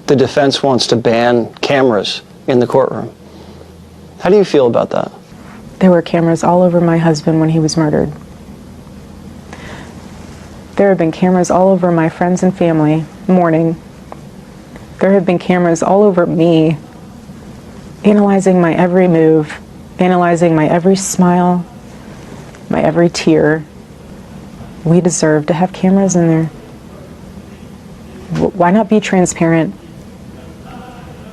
the defense wants to ban cameras in the courtroom. How do you feel about that? There were cameras all over my husband when he was murdered. There have been cameras all over my friends and family mourning. There have been cameras all over me, analyzing my every move, analyzing my every smile, my every tear. We deserve to have cameras in there. Why not be transparent?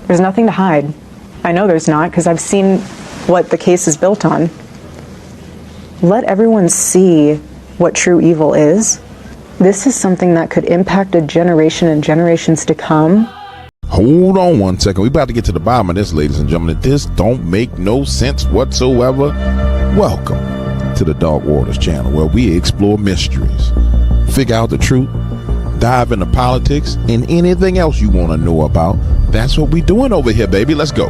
There's nothing to hide. I know there's not, because I've seen what the case is built on. Let everyone see what true evil is. This is something that could impact a generation and generations to come. Hold on one second. We're about to get to the bottom of this, ladies and gentlemen. This don't make no sense whatsoever. Welcome to the Dark Waters channel, where we explore mysteries, figure out the truth, dive into politics, and anything else you want to know about. That's what we doing over here, baby. Let's go.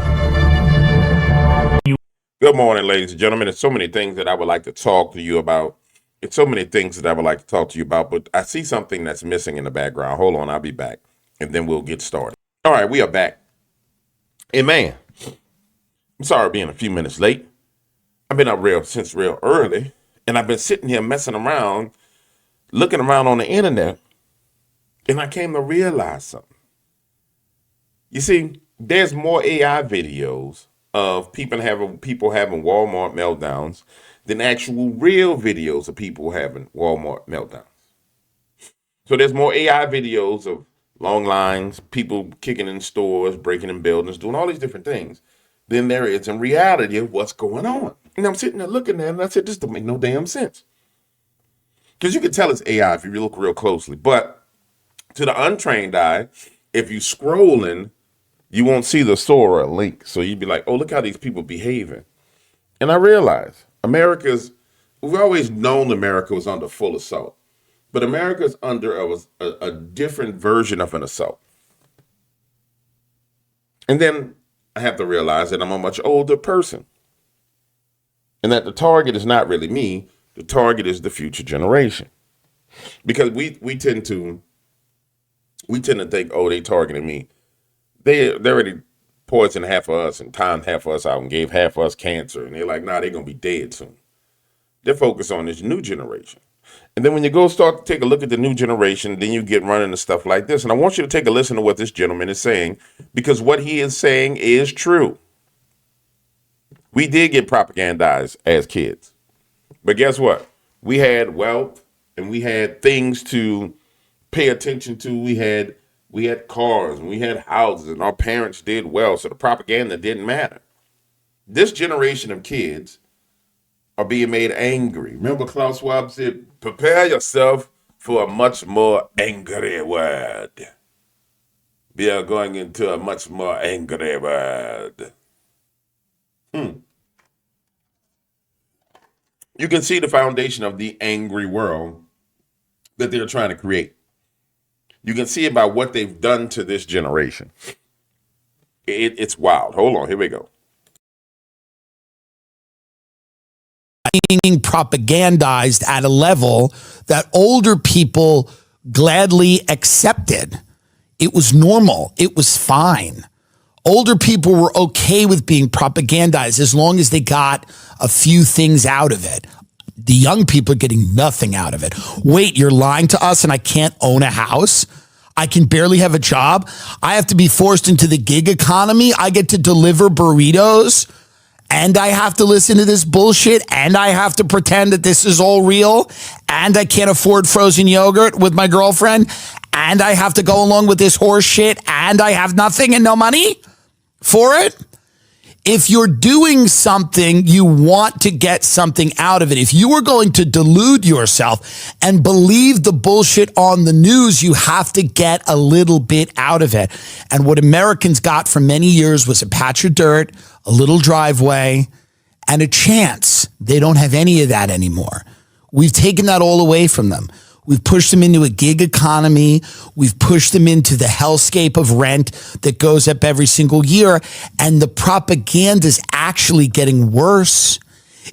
Good morning, ladies and gentlemen. There's so many things that I would like to talk to you about. It's so many things that I would like to talk to you about, but I see something that's missing in the background. Hold on, I'll be back, and then we'll get started. All right, we are back. And man, I'm sorry being a few minutes late. I've been up since real early, and I've been sitting here messing around, looking around on the internet, and I came to realize something. You see, there's more AI videos of people having Walmart meltdowns than actual real videos of people having Walmart meltdowns. So there's more AI videos of long lines, people kicking in stores, breaking in buildings, doing all these different things than there is in reality of what's going on. And I'm sitting there looking at it, and I said, this don't make no damn sense. Because you can tell it's AI if you look real closely. But to the untrained eye, if you're scrolling, you won't see the store or a link. So you'd be like, oh, look how these people behaving. And I realized we've always known America was under full assault. But America's under a different version of an assault. And then I have to realize that I'm a much older person. And that the target is not really me. The target is the future generation. Because we tend to think, oh, they targeting me. They already poisoned half of us and timed half of us out and gave half of us cancer. And they're like, nah, they're going to be dead soon. They're focused on this new generation. And then when you go start to take a look at the new generation, then you get running to stuff like this. And I want you to take a listen to what this gentleman is saying, because what he is saying is true. We did get propagandized as kids. But guess what? We had wealth and we had things to pay attention to. We had cars and we had houses and our parents did well. So the propaganda didn't matter. This generation of kids are being made angry. Remember Klaus Schwab said, prepare yourself for a much more angry world. We are going into a much more angry world. You can see the foundation of the angry world that they're trying to create. You can see it by what they've done to this generation. It's wild. Hold on, here we go. Being propagandized at a level that older people gladly accepted. It was normal. It was fine. Older people were okay with being propagandized as long as they got a few things out of it. The young people are getting nothing out of it. Wait, you're lying to us and I can't own a house? I can barely have a job? I have to be forced into the gig economy? I get to deliver burritos? And I have to listen to this bullshit, and I have to pretend that this is all real, and I can't afford frozen yogurt with my girlfriend, and I have to go along with this horse shit, and I have nothing and no money for it? If you're doing something, you want to get something out of it. If you are going to delude yourself and believe the bullshit on the news, you have to get a little bit out of it. And what Americans got for many years was a patch of dirt, a little driveway, and a chance. They don't have any of that anymore. We've taken that all away from them. We've pushed them into a gig economy. We've pushed them into the hellscape of rent that goes up every single year. And the propaganda is actually getting worse.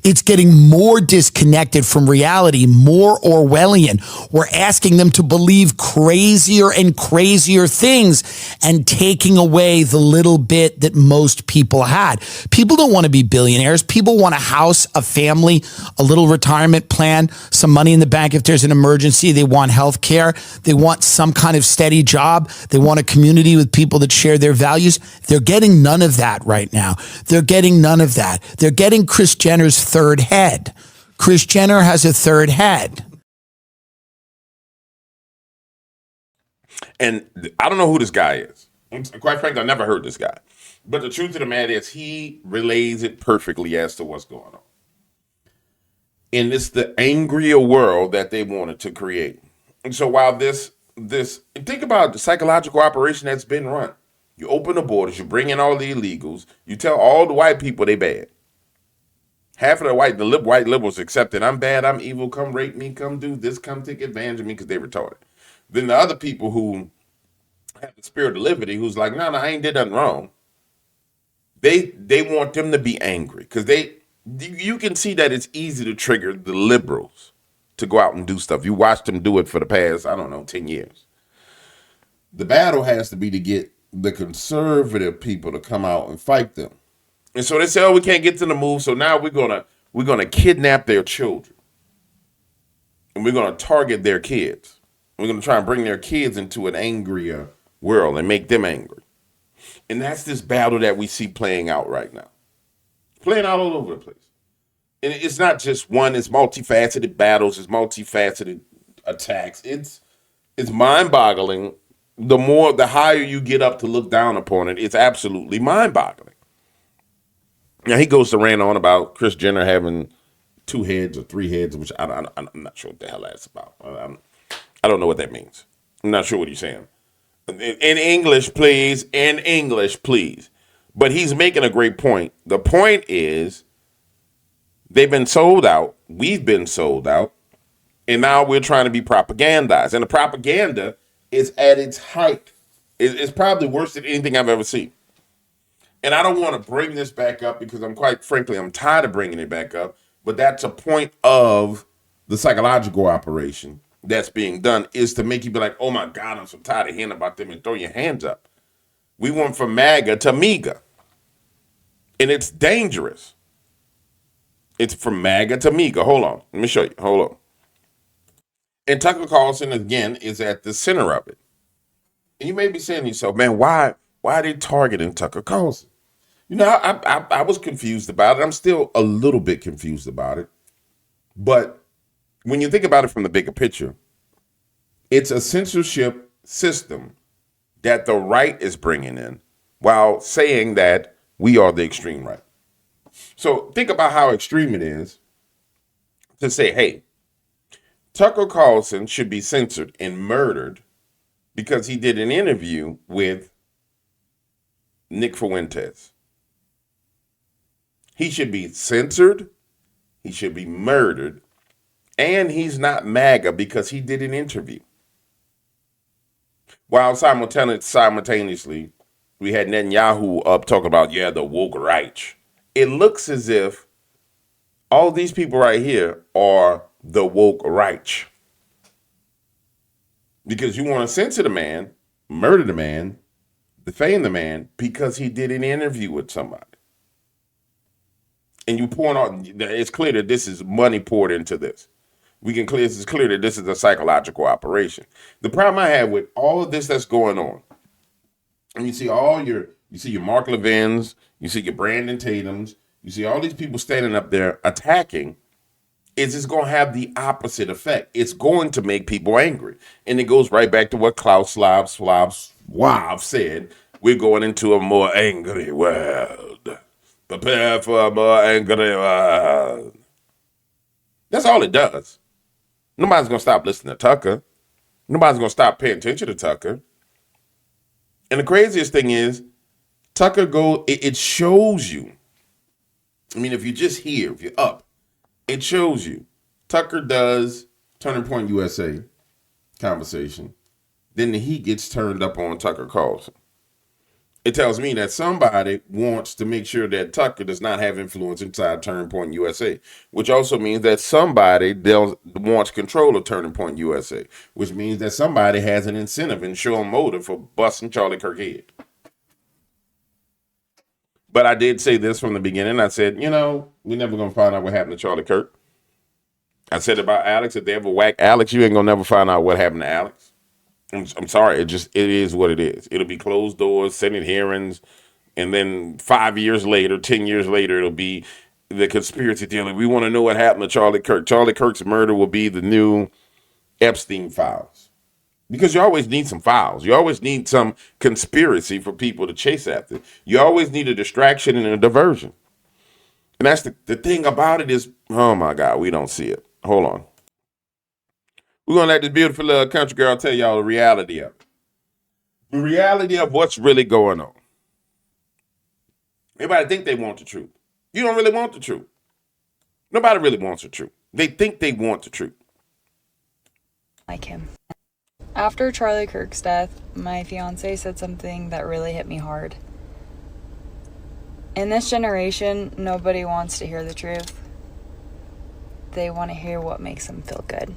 It's getting more disconnected from reality, more Orwellian. We're asking them to believe crazier and crazier things and taking away the little bit that most people had. People don't want to be billionaires. People want a house, a family, a little retirement plan, some money in the bank if there's an emergency. They want health care. They want some kind of steady job. They want a community with people that share their values. They're getting none of that right now. They're getting none of that. They're getting Kris Jenner's third head. Kris Jenner has a third head. And I don't know who this guy is. And quite frankly, I never heard this guy. But the truth of the matter is he relays it perfectly as to what's going on. And it's the angrier world that they wanted to create. And so while this, think about the psychological operation that's been run. You open the borders, you bring in all the illegals, you tell all the white people they bad. Half of the white liberals accepted, I'm bad, I'm evil, come rape me, come do this, come take advantage of me because they retarded. Then the other people who have the spirit of liberty, who's like, no, I ain't did nothing wrong. They want them to be angry because you can see that it's easy to trigger the liberals to go out and do stuff. You watched them do it for the past, 10 years. The battle has to be to get the conservative people to come out and fight them. And so they say, oh, we can't get to the move, so now we're gonna kidnap their children. And we're gonna target their kids. We're gonna try and bring their kids into an angrier world and make them angry. And that's this battle that we see playing out right now. Playing out all over the place. And it's not just one, it's multifaceted battles, it's multifaceted attacks. It's mind-boggling. The higher you get up to look down upon it, it's absolutely mind-boggling. Now, he goes to rant on about Kris Jenner having 2 heads or 3 heads, which I'm not sure what the hell that's about. I don't know what that means. I'm not sure what he's saying. In English, please. In English, please. But he's making a great point. The point is, they've been sold out. We've been sold out. And now we're trying to be propagandized. And the propaganda is at its height. It's probably worse than anything I've ever seen. And I don't want to bring this back up because I'm tired of bringing it back up. But that's a point of the psychological operation that's being done, is to make you be like, oh my God, I'm so tired of hearing about them, and throw your hands up. We went from MAGA to MEGA. And it's dangerous. It's from MAGA to MEGA. Hold on. Let me show you. Hold on. And Tucker Carlson, again, is at the center of it. And you may be saying to yourself, man, why are they targeting Tucker Carlson? I was confused about it. I'm still a little bit confused about it. But when you think about it from the bigger picture, it's a censorship system that the right is bringing in while saying that we are the extreme right. So think about how extreme it is to say, hey, Tucker Carlson should be censored and murdered because he did an interview with Nick Fuentes. He should be censored, he should be murdered, and he's not MAGA because he did an interview. While simultaneously, we had Netanyahu up talking about, the woke right. It looks as if all these people right here are the woke right. Because you want to censor the man, murder the man, defame the man because he did an interview with somebody. And you point out, it's clear that this is money poured into this. It's clear that this is a psychological operation. The problem I have with all of this that's going on, and you see your Mark Levins, you see your Brandon Tatums, you see all these people standing up there attacking, is it's going to have the opposite effect. It's going to make people angry. And it goes right back to what Klaus Schwab said. We're going into a more angry world. Prepare for a more angry world. That's all it does. Nobody's going to stop listening to Tucker. Nobody's going to stop paying attention to Tucker. And the craziest thing is, Tucker it shows you. I mean, if you're just here, if you're up, it shows you. Tucker does Turning Point USA conversation. Then the heat gets turned up on Tucker Carlson. It tells me that somebody wants to make sure that Tucker does not have influence inside Turning Point USA, which also means that somebody wants control of Turning Point USA, which means that somebody has an incentive and show a motive for busting Charlie Kirk head. But I did say this from the beginning. I said, we're never going to find out what happened to Charlie Kirk. I said about Alex, if they ever whack Alex, you ain't going to never find out what happened to Alex. I'm sorry. It is what it is. It'll be closed doors, Senate hearings, and then 5 years later, 10 years later, it'll be the conspiracy theory. We want to know what happened to Charlie Kirk. Charlie Kirk's murder will be the new Epstein files. Because you always need some files. You always need some conspiracy for people to chase after. You always need a distraction and a diversion. And that's the thing about it is, oh my God, we don't see it. Hold on. We're going to let this beautiful little country girl tell y'all the reality of it. The reality of what's really going on. Everybody think they want the truth. You don't really want the truth. Nobody really wants the truth. They think they want the truth. Like him. After Charlie Kirk's death, my fiance said something that really hit me hard. In this generation, nobody wants to hear the truth. They want to hear what makes them feel good.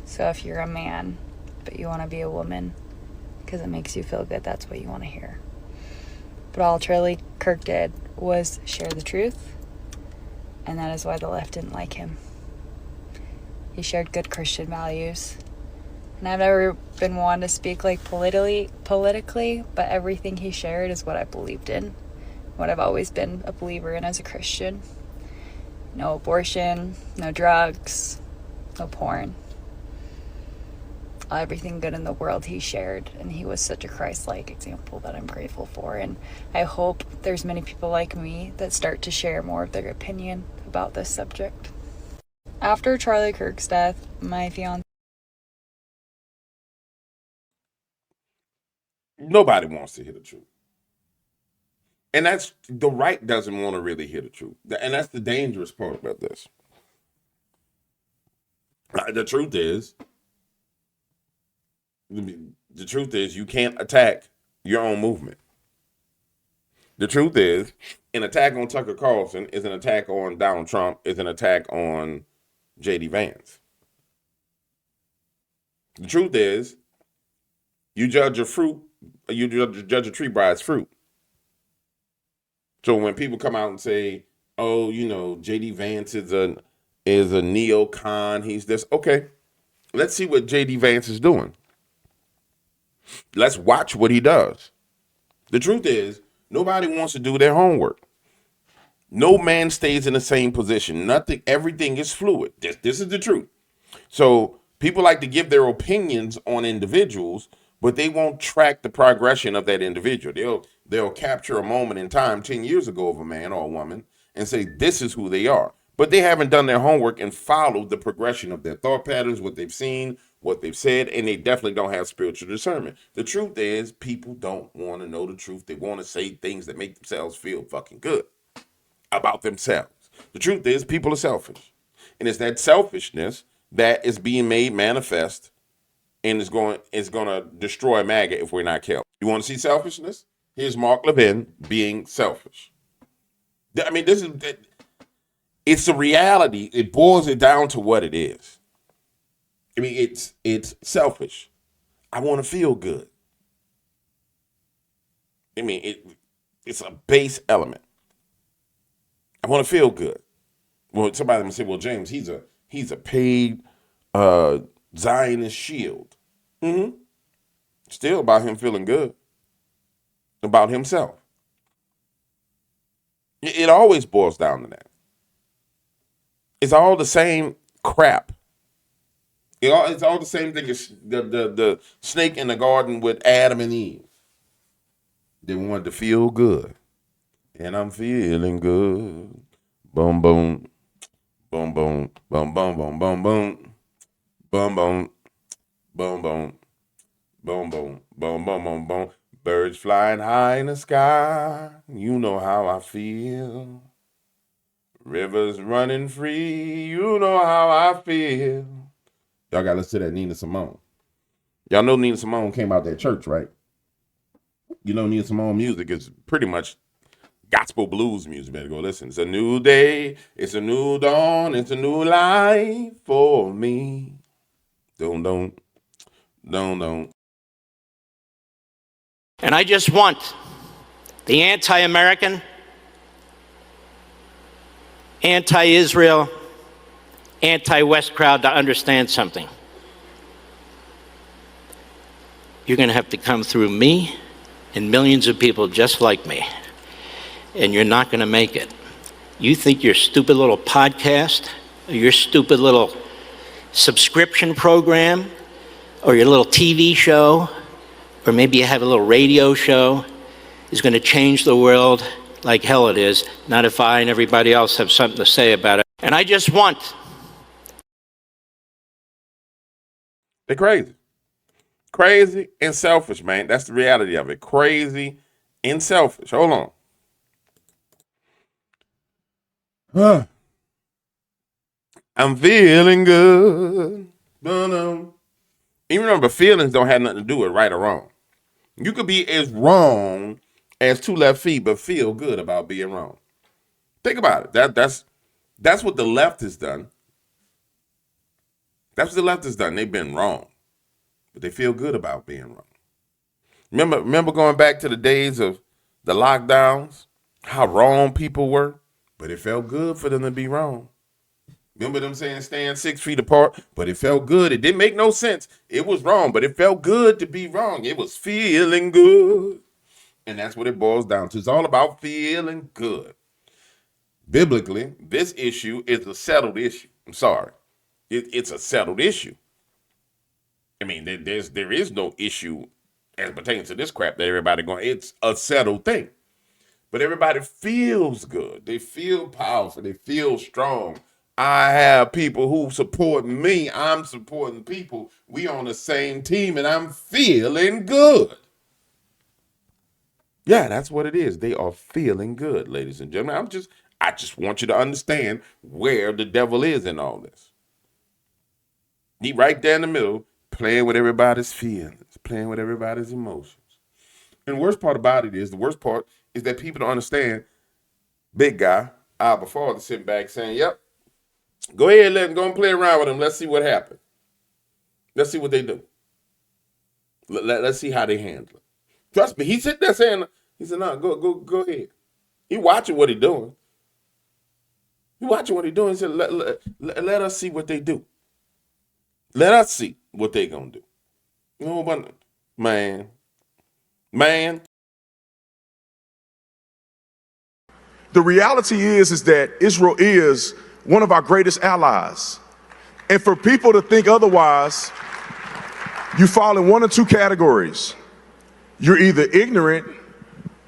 So if you're a man, but you want to be a woman, because it makes you feel good, that's what you want to hear. But all Charlie Kirk did was share the truth, and that is why the left didn't like him. He shared good Christian values. And I've never been one to speak like politically, but everything he shared is what I believed in, what I've always been a believer in as a Christian. No abortion, no drugs, no porn. Everything good in the world he shared, and he was such a Christ-like example that I'm grateful for, and I hope there's many people like me that start to share more of their opinion about this subject. After Charlie Kirk's death, my fiance... Nobody wants to hear the truth. And that's the right doesn't want to really hear the truth. And that's the dangerous part about this. The truth is you can't attack your own movement. The truth is, an attack on Tucker Carlson is an attack on Donald Trump, is an attack on J.D. Vance. The truth is, you judge a tree by its fruit. So when people come out and say, oh, J.D. Vance is a neocon, he's this, okay, let's see what J.D. Vance is doing. Let's watch what he does. The truth is, nobody wants to do their homework. No man stays in the same position. Everything is fluid. This is the truth. So people like to give their opinions on individuals, but they won't track the progression of that individual. They'll capture a moment in time 10 years ago of a man or a woman and say, this is who they are. But they haven't done their homework and followed the progression of their thought patterns, what they've seen, what they've said, and they definitely don't have spiritual discernment. The truth is, people don't want to know the truth. They want to say things that make themselves feel fucking good about themselves. The truth is, people are selfish. And it's that selfishness that is being made manifest and is going to destroy MAGA if we're not careful. You want to see selfishness? Here's Mark Levin being selfish. I mean, it's a reality. It boils it down to what it is. I mean, it's selfish. I want to feel good. I mean, it's a base element. I want to feel good. Well, somebody will say, well, James, he's a paid Zionist shield. Mm-hmm. Still about him feeling good about himself. It always boils down to that. It's all the same crap. It's all the same thing as the snake in the garden with Adam and Eve. They wanted to feel good. And I'm feeling good. Boom, boom. Boom, boom. Boom, boom, boom, boom, boom. Boom, boom. Boom, boom. Boom, boom. Boom, boom, boom, boom. Birds flying high in the sky. You know how I feel. Rivers running free. You know how I feel. Y'all got to listen to that Nina Simone. Y'all know Nina Simone came out that church, right? you don't need some more music. It's pretty much gospel blues music. Better go listen. It's a new day. It's a new dawn. It's a new life for me. Don't. And I just want the anti-American, anti-Israel, anti-West crowd to understand something. You're going to have to come through me and millions of people just like me, and you're not going to make it. You think your stupid little podcast, or your stupid little subscription program, or your little TV show, or maybe you have a little radio show, is going to change the world like hell it is, not if I and everybody else have something to say about it. And I just want. They're crazy. Crazy and selfish, man. That's the reality of it. Crazy and selfish. Hold on. I'm feeling good. Dun-dun. Even remember, feelings don't have nothing to do with right or wrong. You could be as wrong as two left feet, but feel good about being wrong. Think about it. That's what the left has done. That's what the left has done. They've been wrong, but they feel good about being wrong. Remember going back to the days of the lockdowns, how wrong people were, but it felt good for them to be wrong. Remember them saying stand 6 feet apart, but it felt good. It didn't make no sense. It was wrong, but it felt good to be wrong. It was feeling good. And that's what it boils down to. It's all about feeling good. Biblically, this issue is a settled issue. I'm sorry. It's a settled issue. I mean, there is no issue as pertains to this crap that everybody going. It's a settled thing. But everybody feels good. They feel powerful. They feel strong. I have people who support me. I'm supporting people. We on the same team, and I'm feeling good. Yeah, that's what it is. They are feeling good, ladies and gentlemen. I just want you to understand where the devil is in all this. He right there in the middle, playing with everybody's feelings, playing with everybody's emotions. And the worst part about it is, that people don't understand. Big guy, Abba Father, sitting back saying, yep, go ahead, let him go and play around with him. Let's see what happens. Let's see what they do. Let's see how they handle it. Trust me, he sitting there saying, he said, no, go ahead. He watching what he doing. He said, let us see what they do. Let us see what they gonna do. No, but man. The reality is that Israel is one of our greatest allies. And for people to think otherwise, you fall in one of two categories. You're either ignorant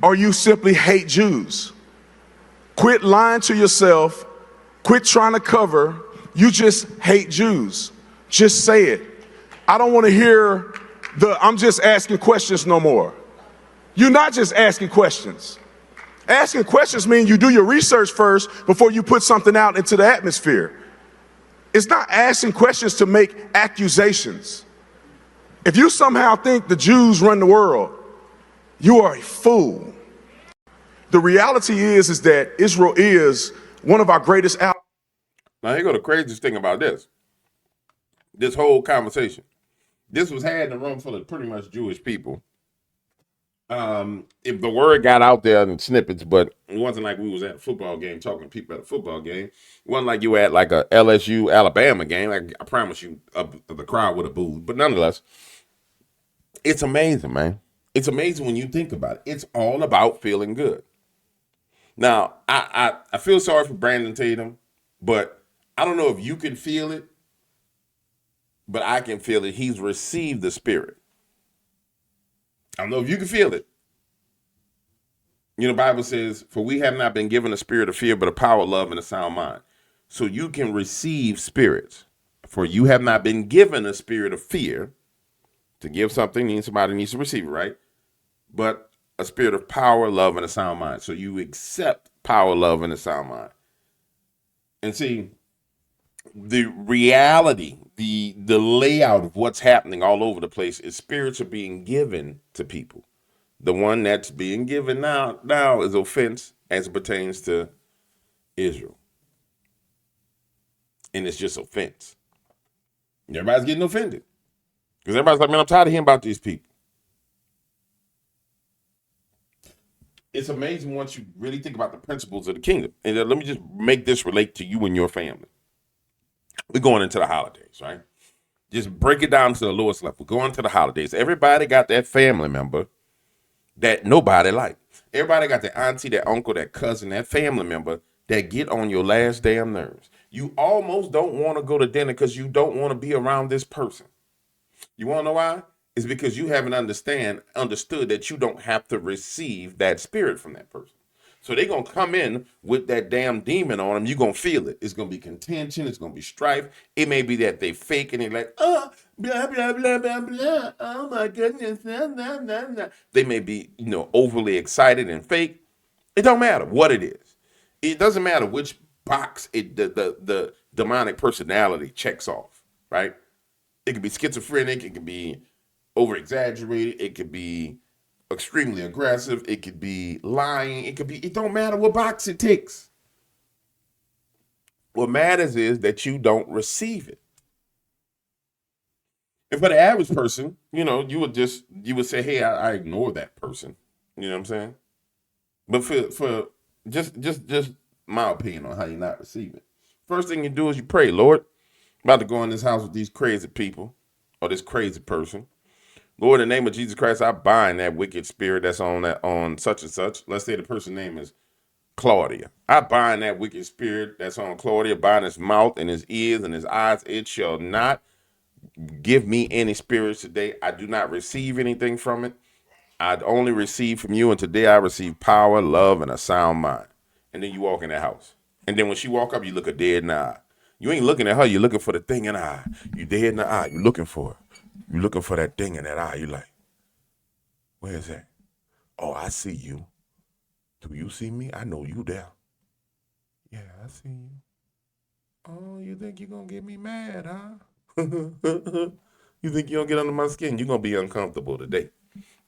or you simply hate Jews. Quit lying to yourself. Quit trying to cover. You just hate Jews. Just say it. I don't want to hear I'm just asking questions no more. You're not just asking questions. Asking questions means you do your research first before you put something out into the atmosphere. It's not asking questions to make accusations. If you somehow think the Jews run the world, you are a fool. The reality is that Israel is one of our greatest allies. Now, here go the craziest thing about this whole conversation. This was had in a room full of pretty much Jewish people. If the word got out there in snippets, but it wasn't like we was at a football game talking to people at a football game. It wasn't like you were at like a LSU Alabama game. Like, I promise you, the crowd would have booed. But nonetheless, it's amazing, man. It's amazing when you think about it. It's all about feeling good. Now, I feel sorry for Brandon Tatum, but I don't know if you can feel it, but I can feel it. He's received the Spirit. I don't know if you can feel it. You know, the Bible says, for we have not been given a spirit of fear, but a power, love, and a sound mind. So you can receive spirits. For you have not been given a spirit of fear. To give something means somebody needs to receive it, right? But a spirit of power, love, and a sound mind. So you accept power, love, and a sound mind. And see, the reality, the layout of what's happening all over the place is spirits are being given to people. The one that's being given now is offense as it pertains to Israel. And it's just offense. Everybody's getting offended. Because everybody's like, man, I'm tired of hearing about these people. It's amazing once you really think about the principles of the kingdom. And let me just make this relate to you and your family. We're going into the holidays, right? Just break it down to the lowest level. Going to the holidays. Everybody got that family member that nobody likes. Everybody got that auntie, that uncle, that cousin, that family member that get on your last damn nerves. You almost don't want to go to dinner because you don't want to be around this person. You want to know why? It's because you haven't understood that you don't have to receive that spirit from that person. So they're going to come in with that damn demon on them. You're going to feel it. It's going to be contention. It's going to be strife. It may be that they fake and they're like, oh, blah, blah, blah, blah, blah. Oh, my goodness. Blah, blah, blah, blah. They may be, overly excited and fake. It don't matter what it is. It doesn't matter which box the demonic personality checks off, right? It could be schizophrenic. It could be over-exaggerated. It could be extremely aggressive. It could be lying. It don't matter what box it ticks. What matters is that you don't receive it. And for the average person, you would say, hey, I ignore that person. You know what I'm saying? But for just my opinion on how you not receive it. First thing you do is you pray, Lord, I'm about to go in this house with these crazy people or this crazy person. Lord, in the name of Jesus Christ, I bind that wicked spirit that's on such and such. Let's say the person's name is Claudia. I bind that wicked spirit that's on Claudia, bind his mouth and his ears and his eyes. It shall not give me any spirits today. I do not receive anything from it. I only receive from you, and today I receive power, love, and a sound mind. And then you walk in that house. And then when she walk up, you look her dead in the eye. You ain't looking at her, you're looking for the thing in the eye. You dead in the eye, you're looking for it. You're looking for that thing in that eye. You're like, where is that? Oh, I see you. Do you see me? I know you there. Yeah, I see you. Oh, you think you're going to get me mad, huh? You think you're going to get under my skin? You're going to be uncomfortable today.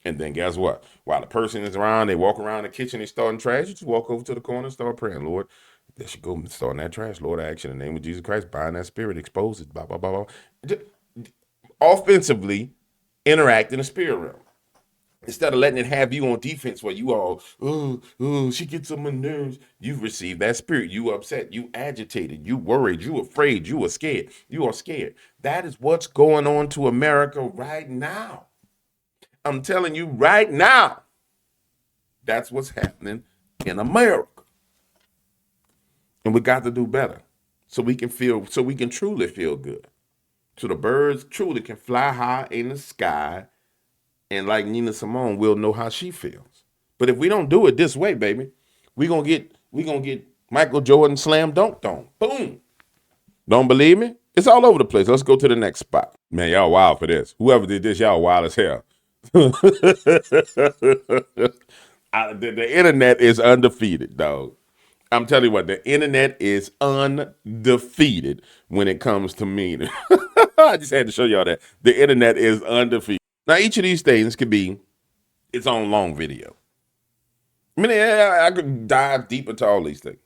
And then guess what? While the person is around, they walk around the kitchen, they starting trash, you just walk over to the corner and start praying, Lord, there should go starting that trash. Lord, I ask you in the name of Jesus Christ, bind that spirit, expose it, blah, blah, blah, blah. Offensively interact in the spirit realm. Instead of letting it have you on defense where you all, she gets on my nerves. You've received that spirit. You upset. You agitated. You worried. You afraid. You are scared. You are scared. That is what's going on to America right now. I'm telling you right now. That's what's happening in America. And we got to do better so we can truly feel good. So the birds truly can fly high in the sky, and like Nina Simone, we'll know how she feels. But if we don't do it this way, baby, we gonna get Michael Jordan slam dunked on. Boom. Don't believe me? It's all over the place. Let's go to the next spot. Man, y'all wild for this. Whoever did this, y'all wild as hell. The internet is undefeated, dog. I'm telling you what, the internet is undefeated when it comes to meaning. I just had to show y'all that. The internet is undefeated. Now, each of these things could be its own long video. I mean, I could dive deep into all these things.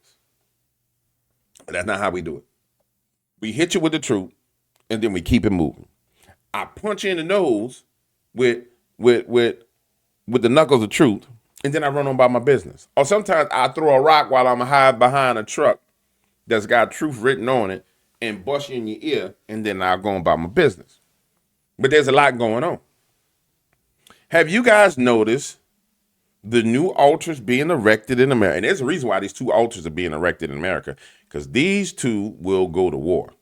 But that's not how we do it. We hit you with the truth, and then we keep it moving. I punch you in the nose with the knuckles of truth, and then I run on about my business. Or sometimes I throw a rock while I'm hiding behind a truck that's got truth written on it and bust you in your ear, and then I'll go on about my business. But there's a lot going on. Have you guys noticed the new altars being erected in America? And there's a reason why these two altars are being erected in America, because these two will go to war.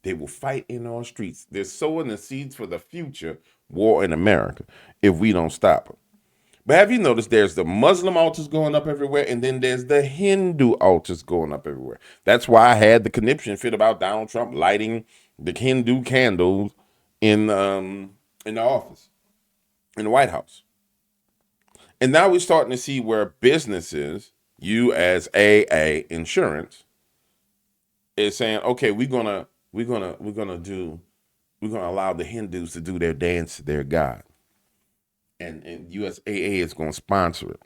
They will fight in our streets. They're sowing the seeds for the future war in America if we don't stop them. But have you noticed there's the Muslim altars going up everywhere, and then there's the Hindu altars going up everywhere? That's why I had the conniption fit about Donald Trump lighting the Hindu candles in the office, in the White House. And now we're starting to see where businesses, you as AA Insurance, is saying, okay, we're gonna allow the Hindus to do their dance to their God. and USAA is going to sponsor it.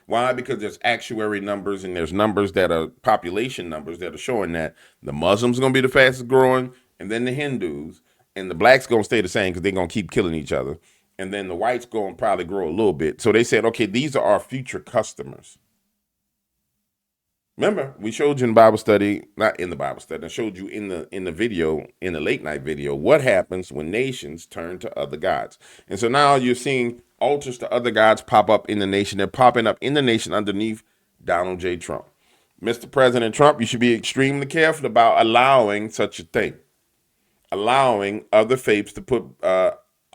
Why? Because there's actuary numbers and there's numbers that are population numbers that are showing that the Muslims are going to be the fastest growing, and then the Hindus, and the blacks going to stay the same because they're going to keep killing each other, and then the whites going to probably grow a little bit. So they said, okay, these are our future customers. Remember, we showed you in Bible study, not in the Bible study, I showed you in the video, in the late night video, what happens when nations turn to other gods. And so now you're seeing altars to other gods pop up in the nation. They're popping up in the nation underneath Donald J. Trump. Mr. President Trump, you should be extremely careful about allowing such a thing. Allowing other faiths to put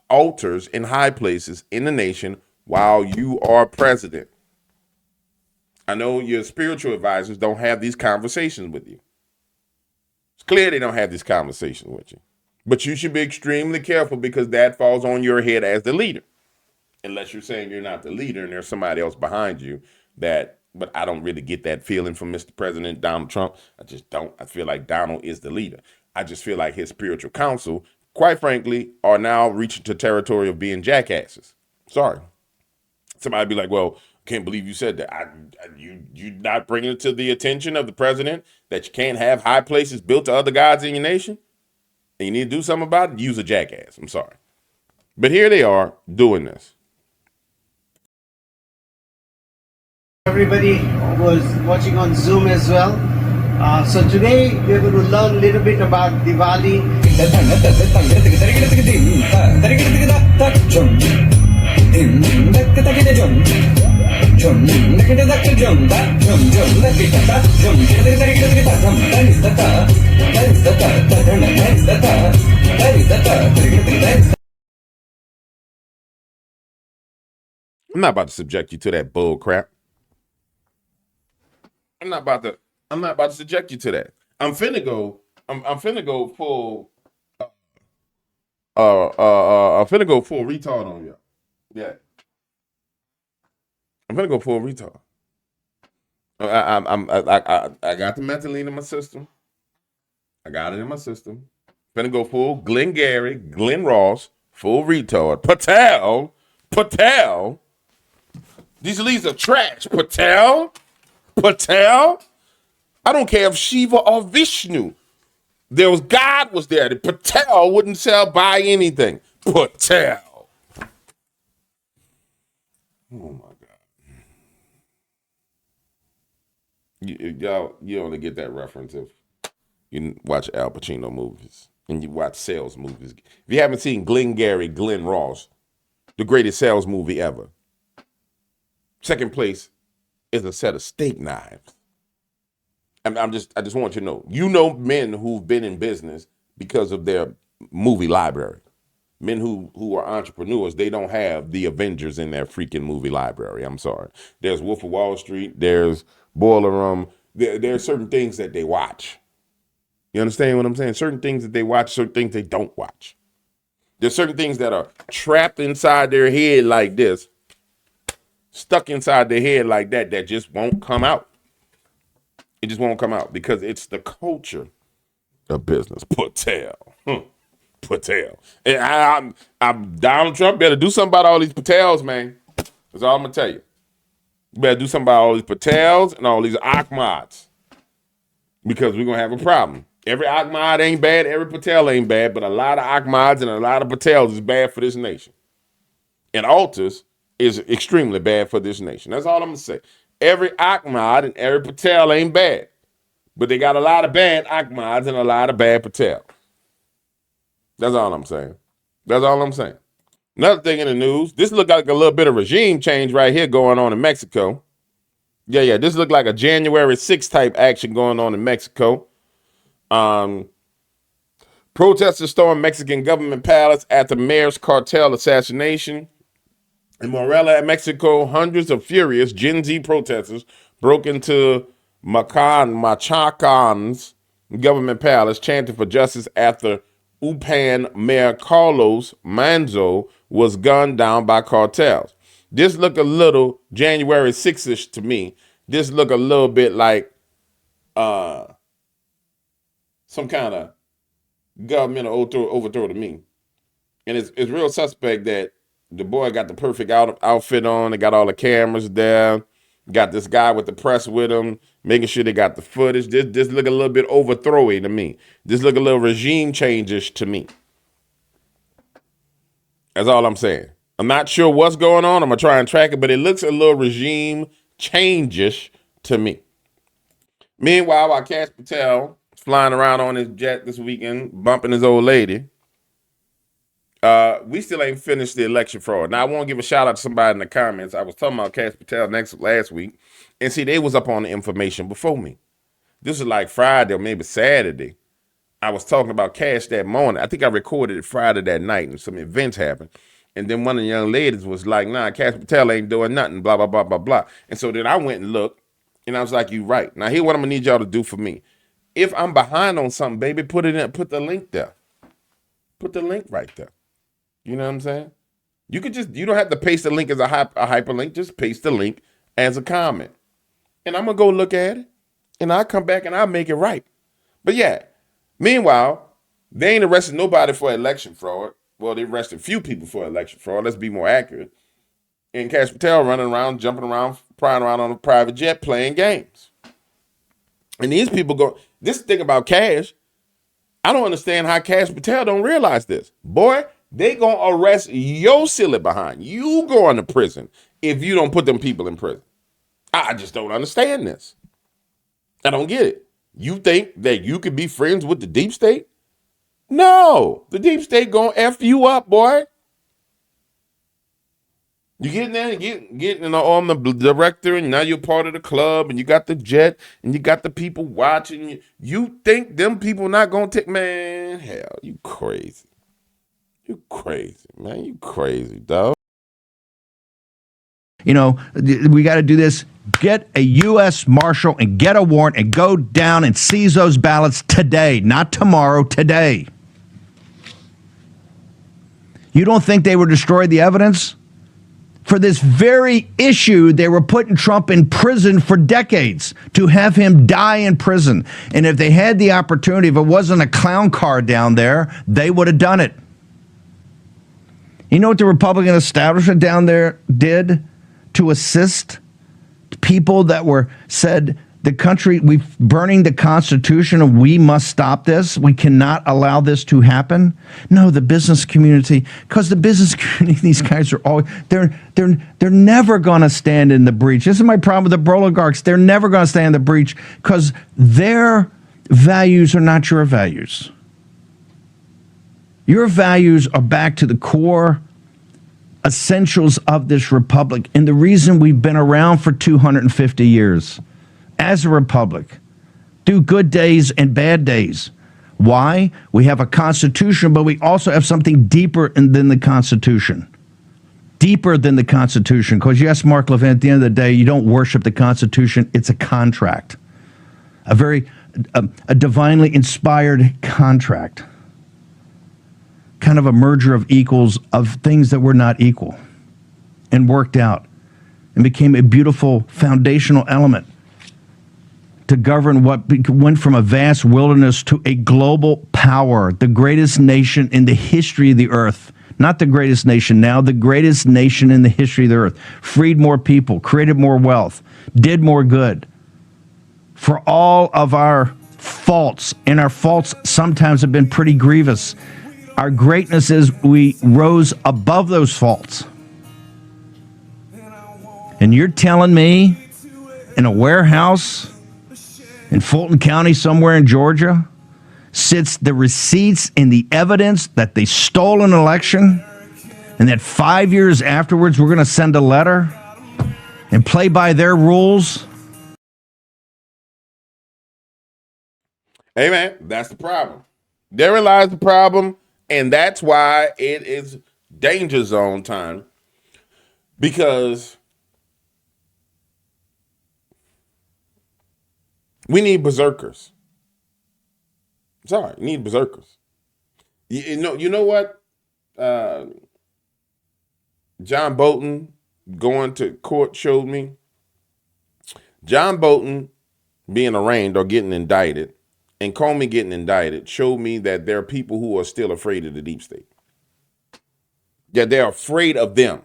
altars in high places in the nation while you are president. I know your spiritual advisors don't have these conversations with you. It's clear they don't have these conversations with you. But you should be extremely careful because that falls on your head as the leader. Unless you're saying you're not the leader and there's somebody else behind you but I don't really get that feeling from Mr. President Donald Trump. I just don't. I feel like Donald is the leader. I just feel like his spiritual council, quite frankly, are now reaching to territory of being jackasses. Sorry. Somebody be like, well, can't believe you said that. You not bringing it to the attention of the president that you can't have high places built to other gods in your nation? And you need to do something about it? Use a jackass. I'm sorry. But here they are doing this. Everybody was watching on Zoom as well. So today we're going to learn a little bit about Diwali. I'm not about to subject you to that bull crap. I'm not about to subject you to that. I'm finna go full I'm finna go full retard on you. Yeah. I'm finna go full retard. I got the mentally in my system. I got it in my system. Finna go full Glenn Gary, Glenn Ross, full retard. Patel. These leads are trash. Patel. I don't care if Shiva or Vishnu. God was there. The Patel wouldn't buy anything. Patel. Oh my God. You only get that reference if you watch Al Pacino movies and you watch sales movies. If you haven't seen Glenn Gary, Glenn Ross, the greatest sales movie ever. Second place is a set of steak knives. I just want you to know men who've been in business because of their movie library. Men who are entrepreneurs, they don't have the Avengers in their freaking movie library. I'm sorry. There's Wolf of Wall Street. There's Boiler Room. There are certain things that they watch. You understand what I'm saying? Certain things that they watch, certain things they don't watch. There's certain things that are trapped inside their head like this, stuck inside their head like that just won't come out. It just won't come out because it's the culture of business. Patel. And I'm Donald Trump better do something about all these Patels, man. That's all I'm gonna tell you. You better do something about all these Patels and all these Ahmads. Because we're gonna have a problem. Every Ahmad ain't bad, every Patel ain't bad, but a lot of Ahmads and a lot of Patels is bad for this nation. And altars is extremely bad for this nation. That's all I'm gonna say. Every Ahmad and every Patel ain't bad. But they got a lot of bad Ahmads and a lot of bad Patel. That's all I'm saying. Another thing in the news, this look like a little bit of regime change right here going on in Mexico. Yeah, this look like a January 6th type action going on in Mexico. Protesters stormed Mexican government palace after mayor's cartel assassination. In Morelia, Mexico, hundreds of furious Gen Z protesters broke into Machacan's government palace, chanting for justice after Upan Mayor Carlos Manzo was gunned down by cartels. This look a little January 6th-ish to me. This look a little bit like some kind of governmental overthrow to me. And it's real suspect that The boy got the perfect outfit on. They got all the cameras there. Got this guy with the press with him, making sure they got the footage. This look a little bit overthrowy to me. This look a little regime change-ish to me. That's all I'm saying. I'm not sure what's going on. I'm going to try and track it, but it looks a little regime change-ish to me. Meanwhile, while Cash Patel is flying around on his jet this weekend, bumping his old lady, we still ain't finished the election fraud. Now, I want to give a shout out to somebody in the comments. I was talking about Cash Patel last week, and see, they was up on the information before me. This is like Friday or maybe Saturday. I was talking about Cash that morning. I think I recorded it Friday that night, and some events happened. And then one of the young ladies was like, nah, Cash Patel ain't doing nothing, blah, blah, blah, blah, blah. And so then I went and looked, and I was like, you right. Now, here's what I'm going to need y'all to do for me. If I'm behind on something, baby, put the link there. Put the link right there. You know what I'm saying? You don't have to paste the link as a hyperlink. Just paste the link as a comment. And I'm going to go look at it. And I'll come back and I'll make it right. But yeah, meanwhile, they ain't arrested nobody for election fraud. Well, they arrested a few people for election fraud. Let's be more accurate. And Cash Patel running around, jumping around, prying around on a private jet, playing games. And these people go, this thing about Cash, I don't understand how Cash Patel don't realize this. Boy, they gonna arrest your silly behind. You going to prison if you don't put them people in prison. I just don't understand this. I don't get it. You think that you could be friends with the deep state? No, the deep state gonna F you up, boy. You get in there and getting on the director, and now you're part of the club, and you got the jet, and you got the people watching you. You think them people not gonna take, man, hell, you crazy. You crazy, man. You crazy, dog. You know, we got to do this. Get a U.S. Marshal and get a warrant and go down and seize those ballots today, not tomorrow, today. You don't think they would destroy the evidence? For this very issue, they were putting Trump in prison for decades to have him die in prison. And if they had the opportunity, if it wasn't a clown car down there, they would have done it. You know what the Republican establishment down there did to assist people that were said the country, we're burning the Constitution and we must stop this. We cannot allow this to happen. No, the business community, because the business community, these guys are always, they're never going to stand in the breach. This is my problem with the oligarchs. They're never going to stand in the breach because their values are not your values. Your values are back to the core essentials of this republic and the reason we've been around for 250 years as a republic, through good days and bad days. Why? We have a constitution, but we also have something deeper than the Constitution. Deeper than the Constitution. Because yes, Mark Levin, at the end of the day, you don't worship the Constitution. It's a contract. A divinely inspired contract. Kind of a merger of equals of things that were not equal and worked out and became a beautiful foundational element to govern what went from a vast wilderness to a global power, the greatest nation in the history of the earth. Not the greatest nation now, the greatest nation in the history of the earth. Freed more people, created more wealth, did more good. For all of our faults, and our faults sometimes have been pretty grievous, our greatness is we rose above those faults. And you're telling me in a warehouse in Fulton County somewhere in Georgia sits the receipts and the evidence that they stole an election, and that 5 years afterwards we're going to send a letter and play by their rules? Hey, man, that's the problem. Therein lies the problem, and that's why it is danger zone time, because we need berserkers. Sorry, we need berserkers. You know what? John Bolton going to court showed me. John Bolton being arraigned or getting indicted, and Comey getting indicted, showed me that there are people who are still afraid of the deep state. Yeah, they're afraid of them.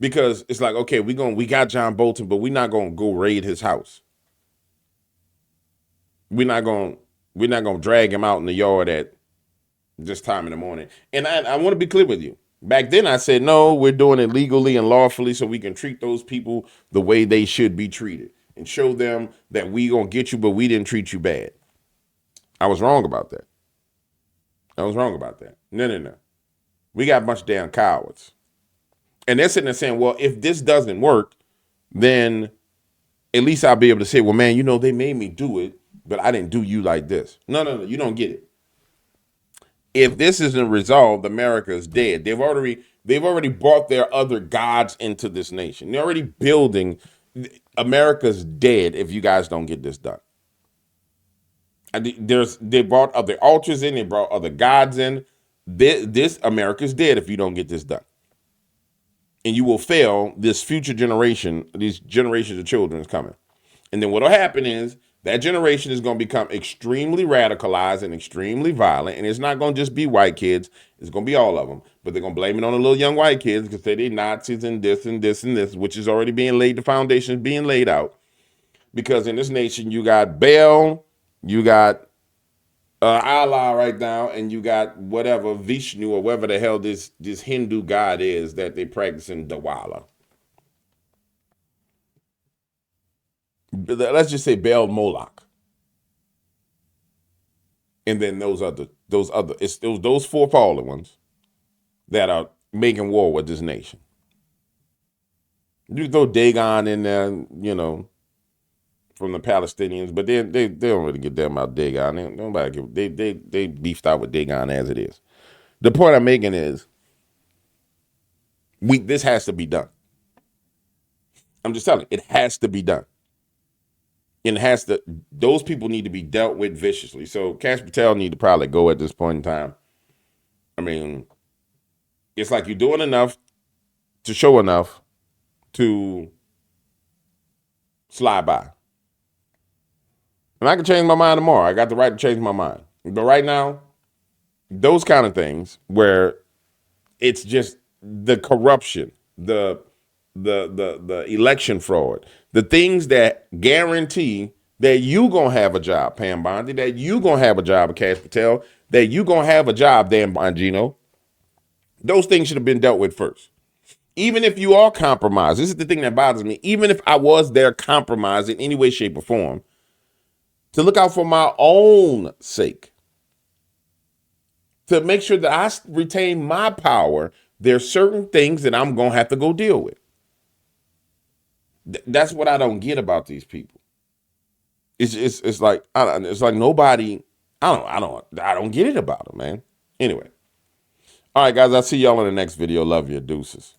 Because it's like, okay, we got John Bolton, but we're not gonna go raid his house. We're not gonna drag him out in the yard at this time in the morning. And I want to be clear with you. Back then I said, no, we're doing it legally and lawfully so we can treat those people the way they should be treated and show them that we gonna get you, but we didn't treat you bad. I was wrong about that. No. We got a bunch of damn cowards. And they're sitting there saying, well, if this doesn't work, then at least I'll be able to say, well, man, they made me do it, but I didn't do you like this. No, you don't get it. If this isn't resolved, America is dead. They've already brought their other gods into this nation. They're already building. America's dead if you guys don't get this done. They brought other altars in. They brought other gods in. This America's dead if you don't get this done. And you will fail this future generation, these generations of children is coming. And then what will happen is that generation is going to become extremely radicalized and extremely violent. And it's not going to just be white kids. It's going to be all of them. But they're going to blame it on the little young white kids because they're Nazis and this and this and this, which is already being laid. The foundation is being laid out. Because in this nation, you got Baal, you got Allah right now, and you got whatever Vishnu or whatever the hell this Hindu god is that they practice in Dawala. Let's just say Baal Moloch. And then those four fallen ones that are making war with this nation. You throw Dagon in there, from the Palestinians, but they don't really get them about Dagon. They beefed out with Dagon as it is. The point I'm making is this has to be done. I'm just telling you, it has to be done. And those people need to be dealt with viciously. So Cash Patel need to probably go at this point in time. I mean, it's like you're doing enough to show enough to slide by. And I can change my mind tomorrow. I got the right to change my mind. But right now, those kind of things where it's just the corruption, the election fraud, the things that guarantee that you gonna have a job, Pam Bondi, that you gonna have a job, Cash Patel, that you gonna have a job, Dan Bongino. Those things should have been dealt with first. Even if you are compromised, this is the thing that bothers me. Even if I was there compromised in any way, shape, or form, to look out for my own sake, to make sure that I retain my power, there's certain things that I'm gonna have to go deal with. That's what I don't get about these people. It's like nobody. I don't get it about them, man. Anyway, all right, guys. I'll see y'all in the next video. Love you, deuces.